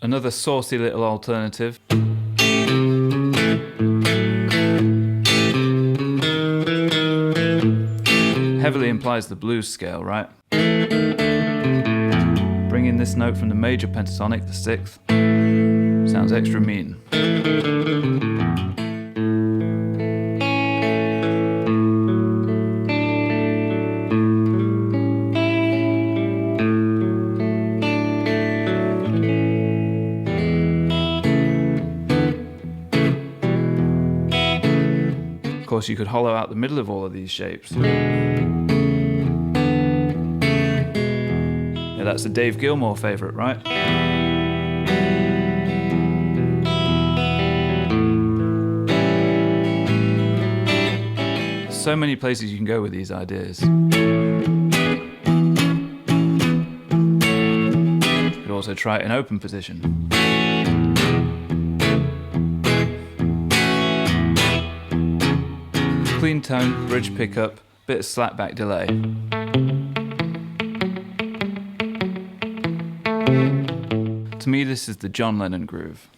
another saucy little alternative. Heavily implies the blues scale, right? Bringing this note from the major pentatonic, the 6th, sounds extra mean. Of course, you could hollow out the middle of all of these shapes. Yeah, that's a Dave Gilmour favourite, right? So many places you can go with these ideas. You could also try it in open position. Clean tone, bridge pickup, bit of slapback delay. To me, this is the John Lennon groove.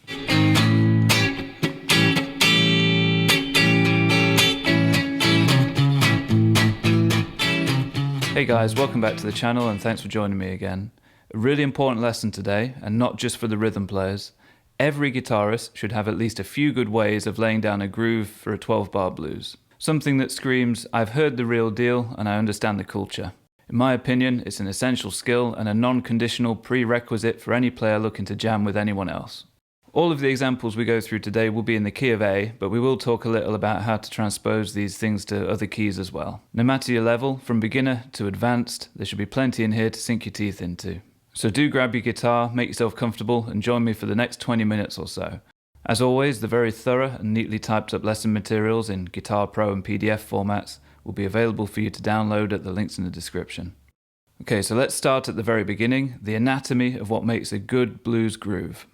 Hey guys, welcome back to the channel and thanks for joining me again. A really important lesson today, and not just for the rhythm players. Every guitarist should have at least a few good ways of laying down a groove for a 12-bar blues. Something that screams, I've heard the real deal and I understand the culture. In my opinion, it's an essential skill and a non-conditional prerequisite for any player looking to jam with anyone else. All of the examples we go through today will be in the key of A, but we will talk a little about how to transpose these things to other keys as well. No matter your level, from beginner to advanced, there should be plenty in here to sink your teeth into. So do grab your guitar, make yourself comfortable, and join me for the next 20 minutes or so. As always, the very thorough and neatly typed up lesson materials in Guitar Pro and PDF formats will be available for you to download at the links in the description. Okay, so let's start at the very beginning, the anatomy of what makes a good blues groove.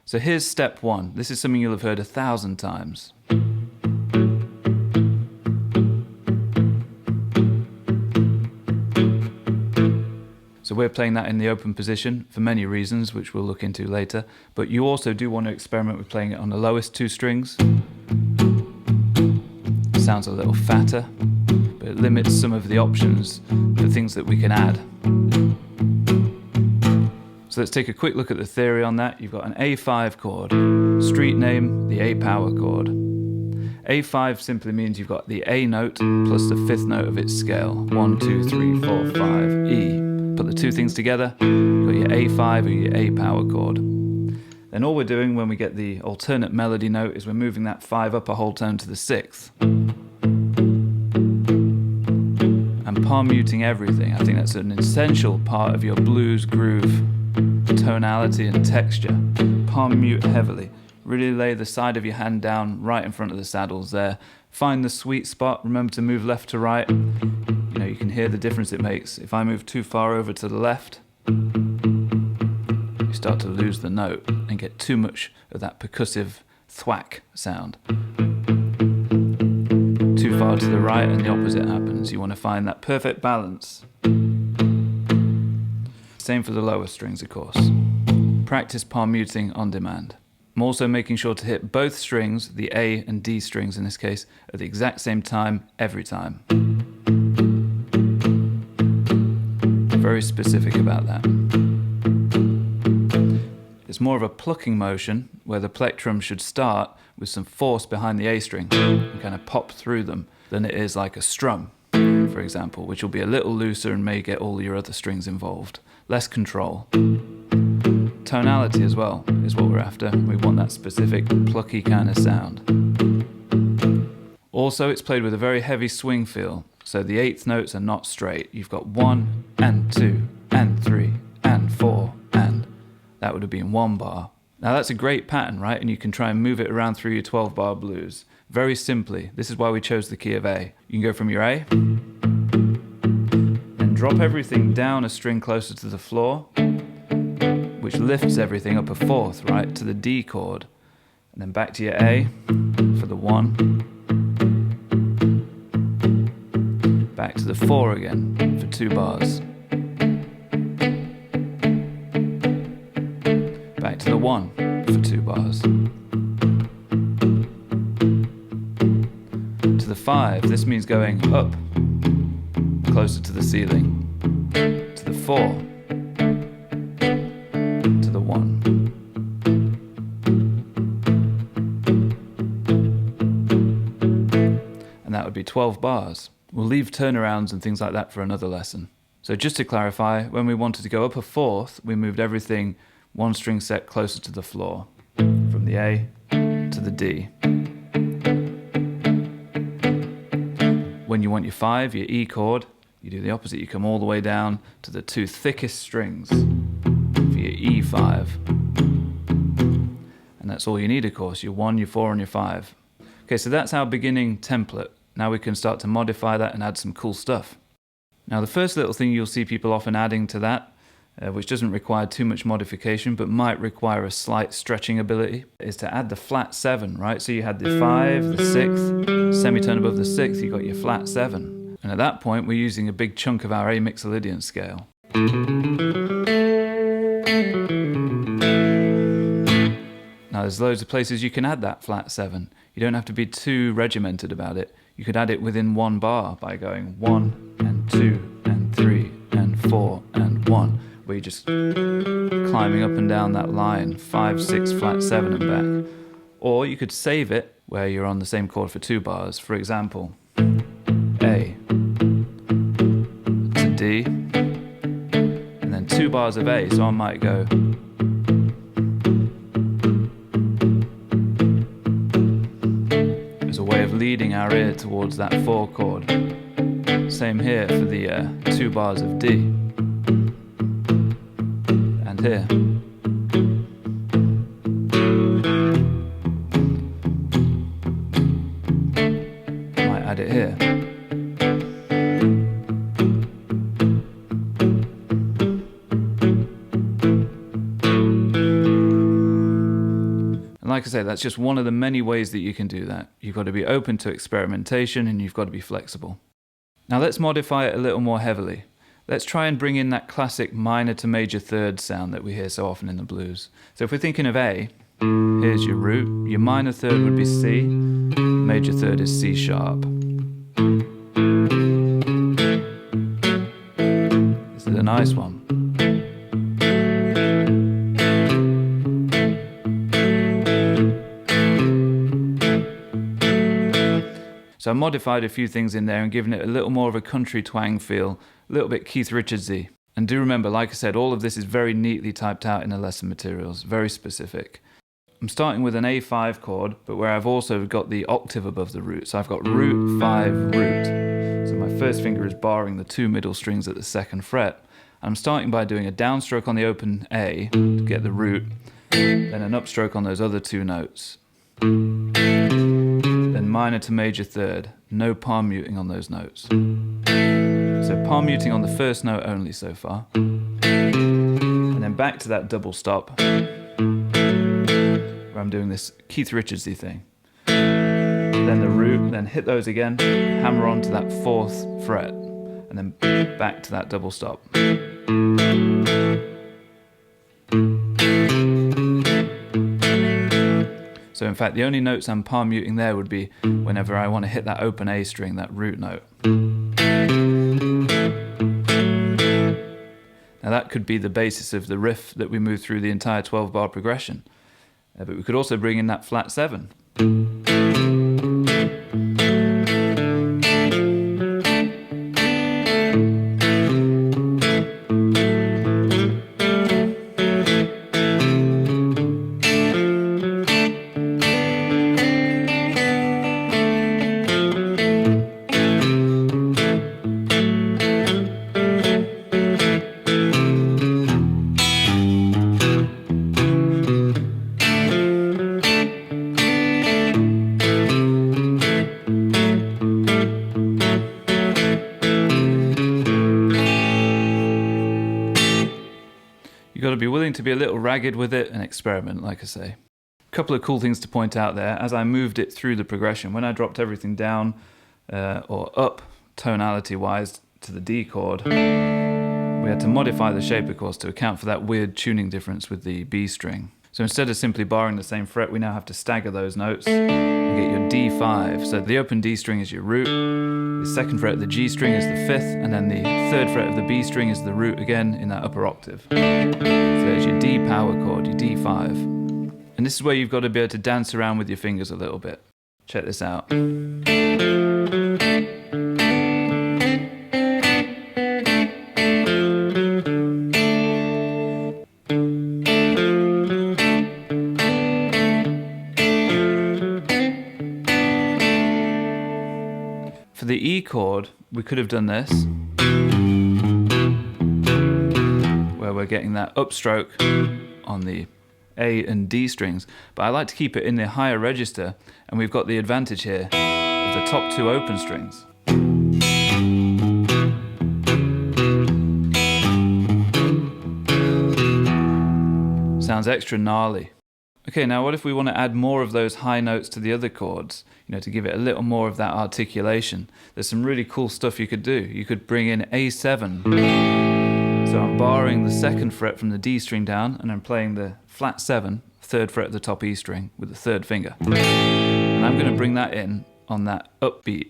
So here's step 1. This is something you'll have heard 1,000 times. So we're playing that in the open position for many reasons, which we'll look into later, but you also do want to experiment with playing it on the lowest 2 strings. It sounds a little fatter, but it limits some of the options for things that we can add. So let's take a quick look at the theory on that. You've got an A5 chord, street name, the A power chord. A5 simply means you've got the A note plus the 5th note of its scale. 1, 2, 3, 4, 5, E. Put the 2 things together, you've got your A5 or your A power chord. Then all we're doing when we get the alternate melody note is we're moving that 5 up a whole tone to the 6th. And palm muting everything. I think that's an essential part of your blues groove tonality and texture. Palm mute heavily. Really lay the side of your hand down right in front of the saddles there. Find the sweet spot. Remember to move left to right. You know, you can hear the difference it makes. If I move too far over to the left, you start to lose the note and get too much of that percussive thwack sound. Too far to the right and the opposite happens. You want to find that perfect balance. Same for the lower strings, of course. Practice palm muting on demand. I'm also making sure to hit both strings, the A and D strings in this case, at the exact same time, every time. Very specific about that. It's more of a plucking motion where the plectrum should start with some force behind the A string and kind of pop through them than it is like a strum, for example, which will be a little looser and may get all your other strings involved. Less control. Tonality as well is what we're after. We want that specific plucky kind of sound. Also, it's played with a very heavy swing feel, so the 8th notes are not straight. You've got 1 and 2 and 3 and 4 and that would have been 1 bar. Now that's a great pattern, right? And you can try and move it around through your 12-bar blues. Very simply, this is why we chose the key of A. You can go from your A, and drop everything down a string closer to the floor, which lifts everything up a 4th, right, to the D chord. And then back to your A for the 1. Back to the 4 again for 2 bars. Back back to the 1 for 2 bars. To the 5, this means going up, closer to the ceiling. To the 4, to the 1. And that would be 12 bars. We'll leave turnarounds and things like that for another lesson. So just to clarify, when we wanted to go up a 4th, we moved everything 1 string set closer to the floor, from the A to the D. When you want your 5, your E chord, you do the opposite. You come all the way down to the 2 thickest strings for your E5. And that's all you need, of course, your 1, your 4, and your 5. Okay, so that's our beginning template. Now we can start to modify that and add some cool stuff. Now the first little thing you'll see people often adding to that, which doesn't require too much modification but might require a slight stretching ability, is to add the flat 7, right? So you had the 5, the 6th, semitone above the 6th, you got your flat 7. And at that point we're using a big chunk of our A mixolydian scale. Now there's loads of places you can add that flat 7. You don't have to be too regimented about it. You could add it within 1 bar by going 1 and 2 and 3 and 4 and 1, where you're just climbing up and down that line, 5, 6, flat 7 and back. Or you could save it where you're on the same chord for 2 bars. For example, A to D, and then 2 bars of A, so I might go as a way of leading our ear towards that 4 chord. Same here for the 2 bars of D. And here. Might add it here. And like I say, that's just one of the many ways that you can do that. You've got to be open to experimentation and you've got to be flexible. Now let's modify it a little more heavily. Let's try and bring in that classic minor to major third sound that we hear so often in the blues. So if we're thinking of A, here's your root. Your minor third would be C. Major third is C sharp. This is a nice one. So I modified a few things in there and given it a little more of a country twang feel, a little bit Keith Richardsy. And do remember, like I said, all of this is very neatly typed out in the lesson materials, very specific. I'm starting with an A5 chord, but where I've also got the octave above the root. So I've got root, 5, root. So my first finger is barring the 2 middle strings at the 2nd fret. I'm starting by doing a downstroke on the open A to get the root, then an upstroke on those other 2 notes. Then minor to major third, no palm muting on those notes. So palm muting on the first note only so far. And then back to that double stop, where I'm doing this Keith Richardsy thing. Then the root, then hit those again, hammer on to that 4th fret, and then back to that double stop. So in fact, the only notes I'm palm muting there would be whenever I want to hit that open A string, that root note. Now that could be the basis of the riff that we move through the entire 12-bar progression. But we could also bring in that flat 7. You've got to be willing to be a little ragged with it and experiment, like I say. A couple of cool things to point out there. As I moved it through the progression, when I dropped everything down or up tonality-wise to the D chord, we had to modify the shape, of course, to account for that weird tuning difference with the B string. So instead of simply barring the same fret, we now have to stagger those notes and get your D5. So the open D string is your root, the second fret of the G string is the 5th, and then the 3rd fret of the B string is the root again in that upper octave. So there's your D power chord, your D5. And this is where you've got to be able to dance around with your fingers a little bit. Check this out. For the E chord, we could have done this, where we're getting that upstroke on the A and D strings, but I like to keep it in the higher register, and we've got the advantage here of the top 2 open strings. Sounds extra gnarly. Okay, now what if we want to add more of those high notes to the other chords, to give it a little more of that articulation? There's some really cool stuff you could do. You could bring in A7. So I'm barring the 2nd fret from the D string down, and I'm playing the flat 7, 3rd fret of the top E string with the 3rd finger. And I'm going to bring that in on that upbeat.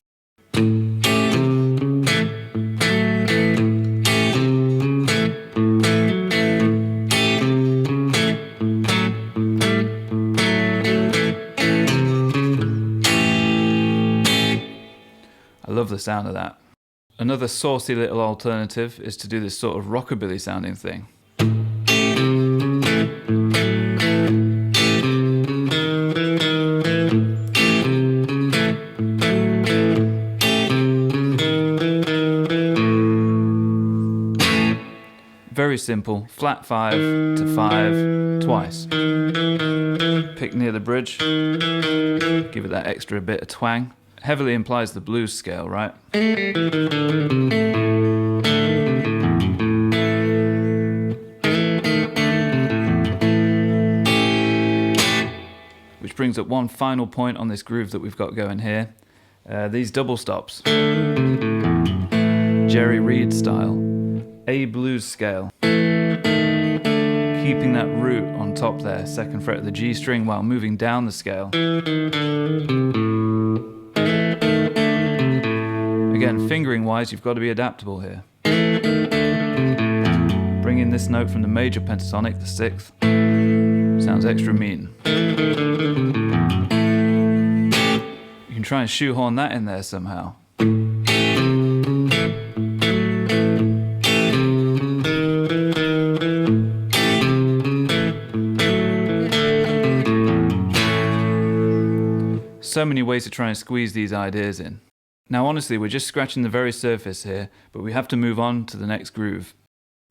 I love the sound of that. Another saucy little alternative is to do this sort of rockabilly sounding thing. Very simple, flat 5 to 5 twice. Pick near the bridge, give it that extra bit of twang. Heavily implies the blues scale, right? Which brings up one final point on this groove that we've got going here. These double stops. Jerry Reed style. A blues scale. Keeping that root on top there, 2nd fret of the G string, while moving down the scale. Again, fingering wise, you've got to be adaptable here. Bring in this note from the major pentatonic, the 6th. Sounds extra mean. You can try and shoehorn that in there somehow. So many ways to try and squeeze these ideas in. Now honestly, we're just scratching the very surface here, but we have to move on to the next groove.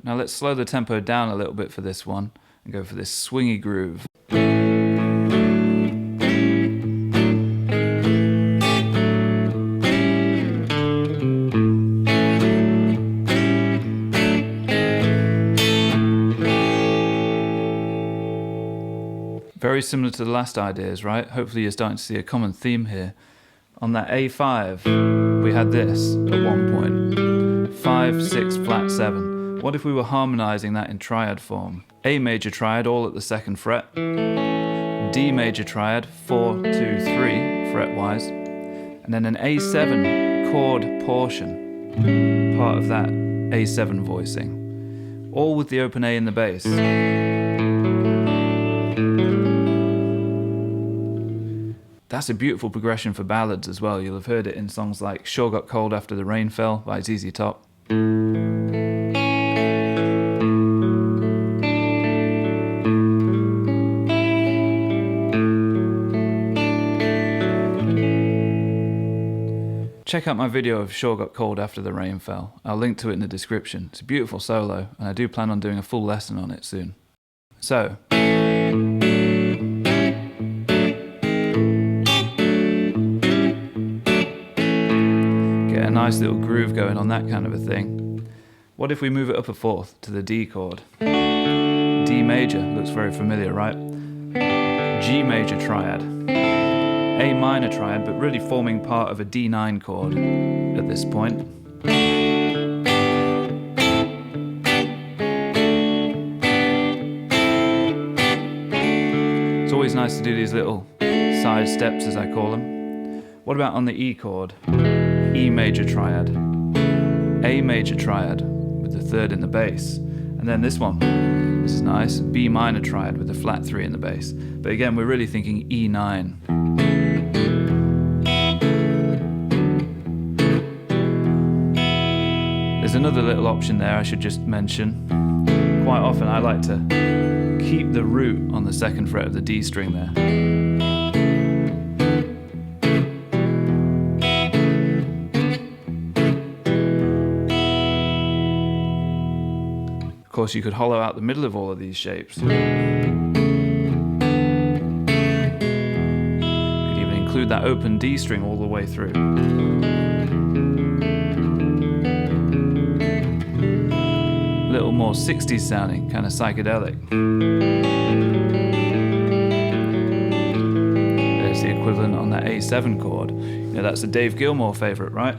Now let's slow the tempo down a little bit for this one and go for this swingy groove. Very similar to the last ideas, right? Hopefully you're starting to see a common theme here. On that A5, we had this at one point. 5, 6, flat 7. What if we were harmonizing that in triad form? A major triad all at the 2nd fret. D major triad 4, 2, 3 fret-wise. And then an A7 chord portion, part of that A7 voicing. All with the open A in the bass. That's a beautiful progression for ballads as well. You'll have heard it in songs like Sure Got Cold After the Rain Fell by ZZ Top. Check out my video of Sure Got Cold After the Rain Fell. I'll link to it in the description. It's a beautiful solo, and I do plan on doing a full lesson on it soon. So, get a nice little groove going on that kind of a thing. What if we move it up a 4th to the D chord? D major, looks very familiar, right? G major triad. A minor triad, but really forming part of a D9 chord at this point. It's always nice to do these little side steps, as I call them. What about on the E chord? E major triad, A major triad with the third in the bass, and then this one, this is nice, B minor triad with the flat 3 in the bass. But again, we're really thinking E9. There's another little option there I should just mention. Quite often I like to keep the root on the 2nd fret of the D string there. Of course, you could hollow out the middle of all of these shapes. You could even include that open D string all the way through. A little more 60s sounding, kind of psychedelic. There's the equivalent on that A7 chord. You know, that's a Dave Gilmour favourite, right?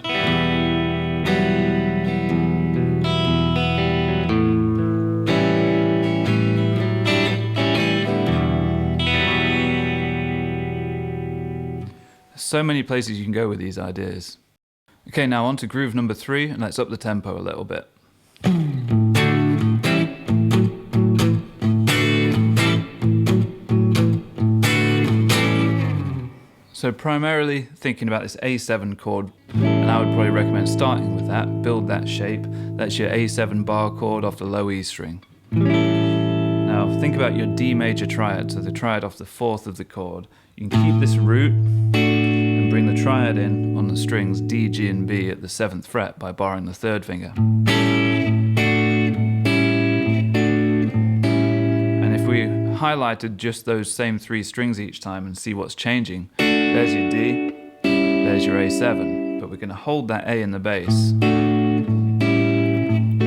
So many places you can go with these ideas. Okay, now on to groove number 3, and let's up the tempo a little bit. So primarily thinking about this A7 chord, and I would probably recommend starting with that, build that shape. That's your A7 bar chord off the low E string. Now think about your D major triad, so the triad off the 4th of the chord. You can keep this root and bring the triad in on the strings D, G and B at the 7th fret by barring the 3rd finger. And if we highlighted just those same 3 strings each time and see what's changing, there's your D, there's your A7, but we're going to hold that A in the bass,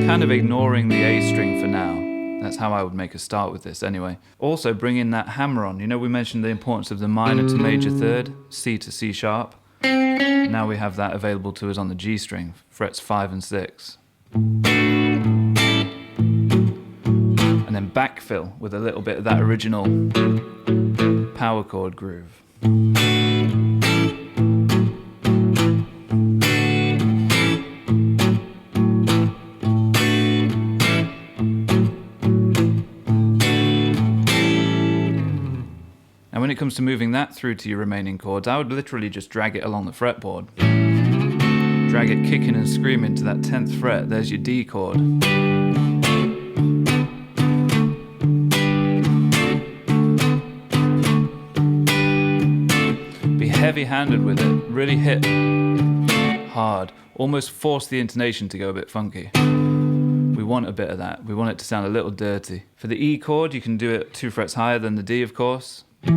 kind of ignoring the A string for now. That's how I would make a start with this anyway. Also bring in that hammer on. You know, we mentioned the importance of the minor to major 3rd, C to C sharp. Now we have that available to us on the G string, frets 5 and 6. And then backfill with a little bit of that original power chord groove. And when it comes to moving that through to your remaining chords, I would literally just drag it along the fretboard. Drag it kicking and screaming to that 10th fret, there's your D chord. Be heavy-handed with it, really hit hard, almost force the intonation to go a bit funky. We want a bit of that, we want it to sound a little dirty. For the E chord, you can do it 2 frets higher than the D, of course. You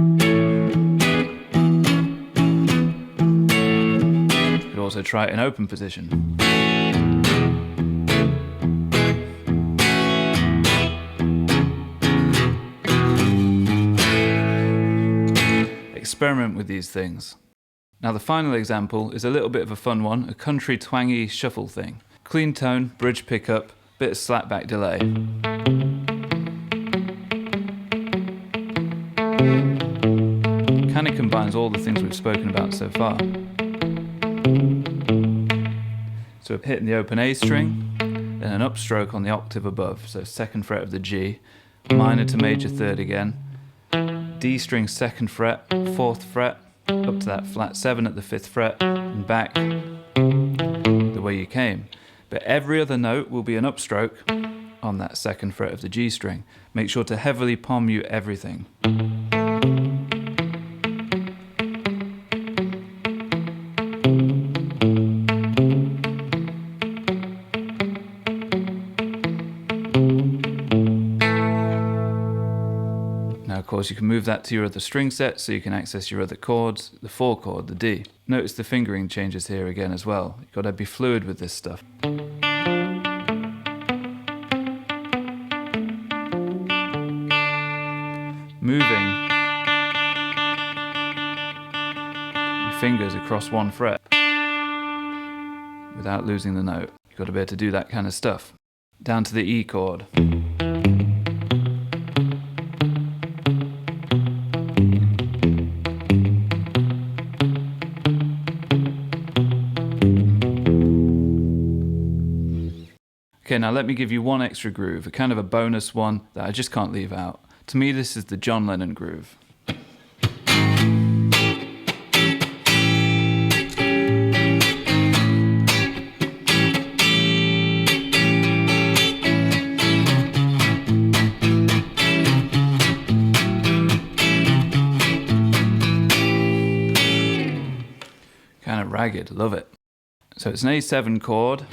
could also try it in open position. Experiment with these things. Now the final example is a little bit of a fun one, a country twangy shuffle thing. Clean tone, bridge pickup, bit of slapback delay. Kind of combines all the things we've spoken about so far. So hitting the open A string, then an upstroke on the octave above, so 2nd fret of the G, minor to major 3rd again, D string 2nd fret, 4th fret, up to that flat 7 at the 5th fret, and back the way you came. But every other note will be an upstroke on that 2nd fret of the G string. Make sure to heavily palm mute everything. Of course, you can move that to your other string set so you can access your other chords, the 4 chord, the D. Notice the fingering changes here again as well. You've got to be fluid with this stuff. Moving your fingers across 1 fret without losing the note. You've got to be able to do that kind of stuff. Down to the E chord. Okay, now let me give you one extra groove, a kind of a bonus one that I just can't leave out. To me, this is the John Lennon groove. Kind of ragged, love it. So it's an A7 chord,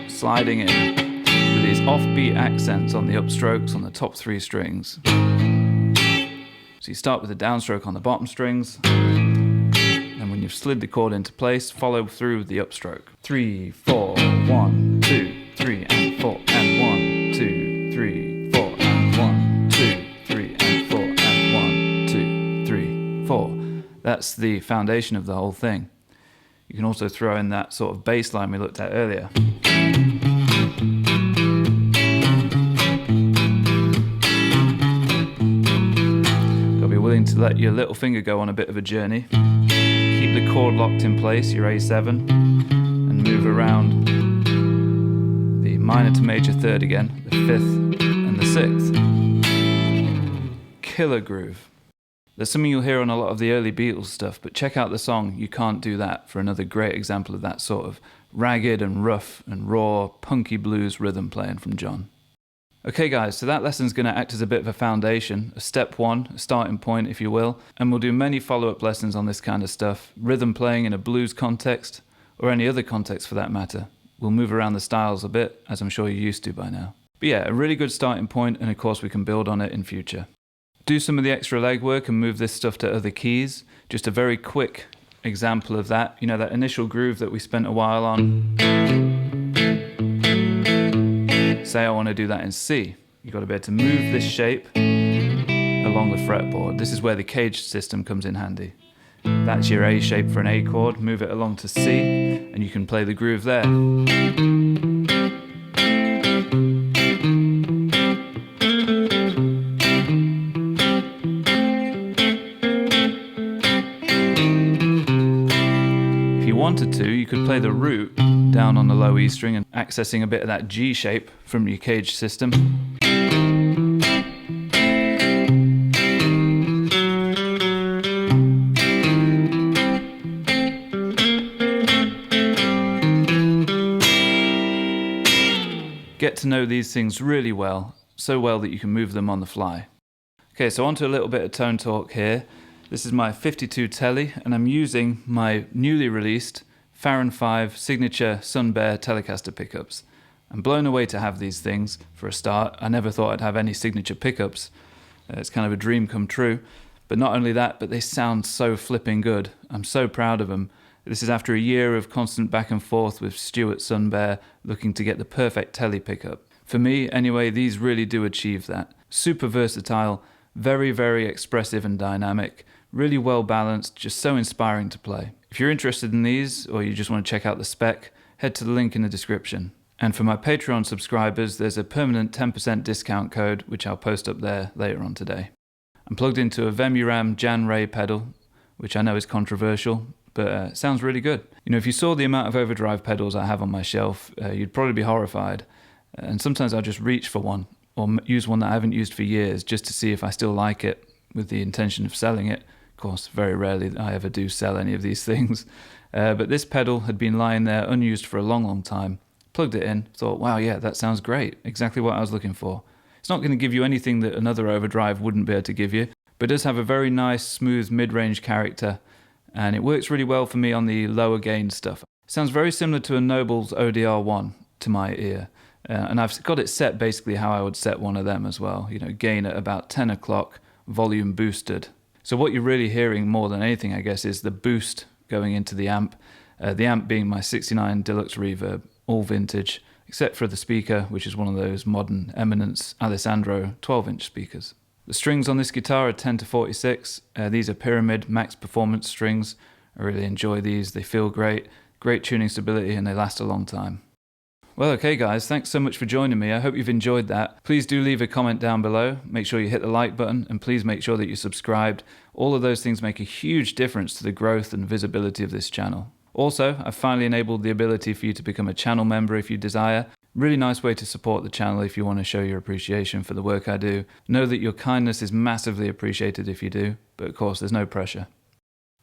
sliding in with these offbeat accents on the upstrokes on the top 3 strings. So you start with the downstroke on the bottom strings, and when you've slid the chord into place, follow through with the upstroke. 3, 4, 1, 2, 3, and 4, and 1, 2, 3, 4, and 1, 2, 3, and 4, and 1, 2, 3, 4. That's the foundation of the whole thing. You can also throw in that sort of bass line we looked at earlier. Gotta be willing to let your little finger go on a bit of a journey. Keep the chord locked in place, your A7, and move around the minor to major third again, the 5th and the 6th. Killer groove. There's something you'll hear on a lot of the early Beatles stuff, but check out the song You Can't Do That for another great example of that sort of ragged and rough and raw, punky blues rhythm playing from John. Okay guys, so that lesson's going to act as a bit of a foundation, a step one, a starting point if you will, and we'll do many follow-up lessons on this kind of stuff, rhythm playing in a blues context, or any other context for that matter. We'll move around the styles a bit, as I'm sure you're used to by now. But yeah, a really good starting point, and of course we can build on it in future. Do some of the extra legwork and move this stuff to other keys. Just a very quick example of that. You know, that initial groove that we spent a while on. Say I want to do that in C. You've got to be able to move this shape along the fretboard. This is where the cage system comes in handy. That's your A shape for an A chord. Move it along to C and you can play the groove there. Wanted to, you could play the root down on the low E string and accessing a bit of that G shape from your cage system. Get to know these things really well, so well that you can move them on the fly. Okay, so on to a little bit of tone talk here. This is my 52 tele, and I'm using my newly released Farran-Five signature Sunbear Telecaster pickups. I'm blown away to have these things for a start. I never thought I'd have any signature pickups. It's kind of a dream come true. But not only that, but they sound so flipping good. I'm so proud of them. This is after a year of constant back and forth with Stuart Sunbear looking to get the perfect tele pickup. For me, anyway, these really do achieve that. Super versatile, very, very expressive and dynamic. Really well balanced, just so inspiring to play. If you're interested in these, or you just want to check out the spec, head to the link in the description. And for my Patreon subscribers, there's a permanent 10% discount code, which I'll post up there later on today. I'm plugged into a Vemuram Jan Ray pedal, which I know is controversial, but it sounds really good. You know, if you saw the amount of overdrive pedals I have on my shelf, you'd probably be horrified. And sometimes I'll just reach for one, or use one that I haven't used for years, just to see if I still like it, with the intention of selling it. Of course, very rarely I ever do sell any of these things. But this pedal had been lying there unused for a long, long time. Plugged it in, thought, wow, yeah, that sounds great. Exactly what I was looking for. It's not going to give you anything that another overdrive wouldn't be able to give you, but it does have a very nice, smooth mid-range character, and it works really well for me on the lower gain stuff. It sounds very similar to a Noble's ODR1 to my ear. And I've got it set basically how I would set one of them as well. You know, gain at about 10 o'clock, volume boosted. So what you're really hearing more than anything, I guess, is the boost going into the amp being my 69 Deluxe Reverb, all vintage, except for the speaker, which is one of those modern Eminence Alessandro 12-inch speakers. The strings on this guitar are 10 to 46. These are Pyramid Max Performance strings. I really enjoy these. They feel great, great tuning stability, and they last a long time. Well, okay guys, thanks so much for joining me. I hope you've enjoyed that. Please do leave a comment down below. Make sure you hit the like button, and please make sure that you're subscribed. All of those things make a huge difference to the growth and visibility of this channel. Also, I've finally enabled the ability for you to become a channel member if you desire. Really nice way to support the channel if you want to show your appreciation for the work I do. Know that your kindness is massively appreciated if you do, but of course there's no pressure.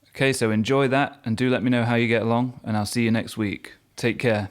Okay, so enjoy that and do let me know how you get along, and I'll see you next week. Take care.